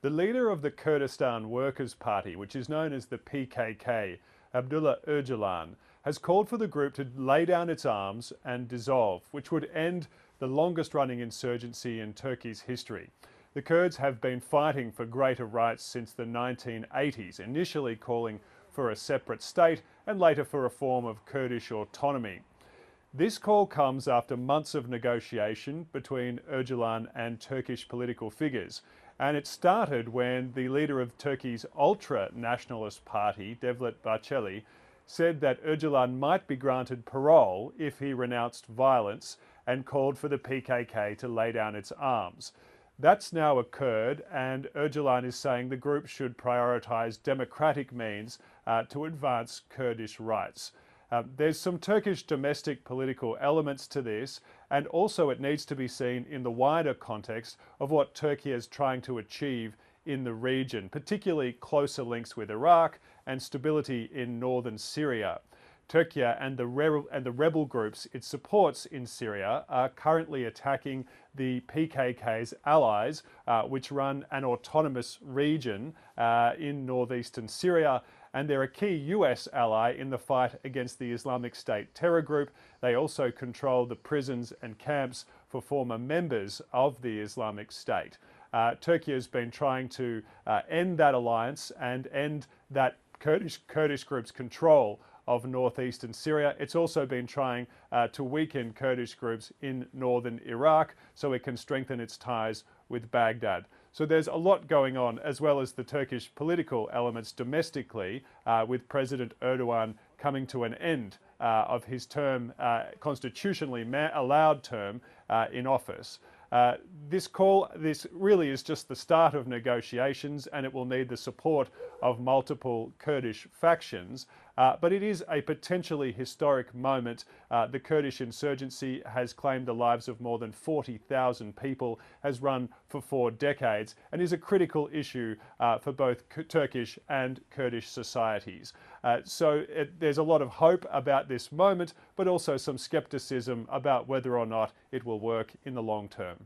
The leader of the Kurdistan Workers' Party, which is known as the PKK, Abdullah Öcalan, has called for the group to lay down its arms and dissolve, which would end the longest-running insurgency in Turkey's history. The Kurds have been fighting for greater rights since the 1980s, initially calling for a separate state and later for a form of Kurdish autonomy. This call comes after months of negotiation between Öcalan and Turkish political figures. And it started when the leader of Turkey's ultra-nationalist party, Devlet Bahçeli, said that Öcalan might be granted parole if he renounced violence and called for the PKK to lay down its arms. That's now occurred, and Öcalan is saying the group should prioritise democratic means to advance Kurdish rights. There's some Turkish domestic political elements to this, and also it needs to be seen in the wider context of what Turkey is trying to achieve in the region, particularly closer links with Iraq and stability in northern Syria. Turkey and the rebel groups it supports in Syria are currently attacking the PKK's allies, which run an autonomous region in northeastern Syria, and they're a key US ally in the fight against the Islamic State terror group. They also control the prisons and camps for former members of the Islamic State. Turkey has been trying to end that alliance and end that Kurdish group's control of northeastern Syria. It's also been trying to weaken Kurdish groups in northern Iraq so it can strengthen its ties with Baghdad. So there's a lot going on, as well as the Turkish political elements domestically, with President Erdogan coming to an end of his term, constitutionally allowed term in office. This really is just the start of negotiations, and it will need the support of multiple Kurdish factions. But it is a potentially historic moment. The Kurdish insurgency has claimed the lives of more than 40,000 people, has run for 4 decades, and is a critical issue for both Turkish and Kurdish societies. There's a lot of hope about this moment, but also some skepticism about whether or not it will work in the long term.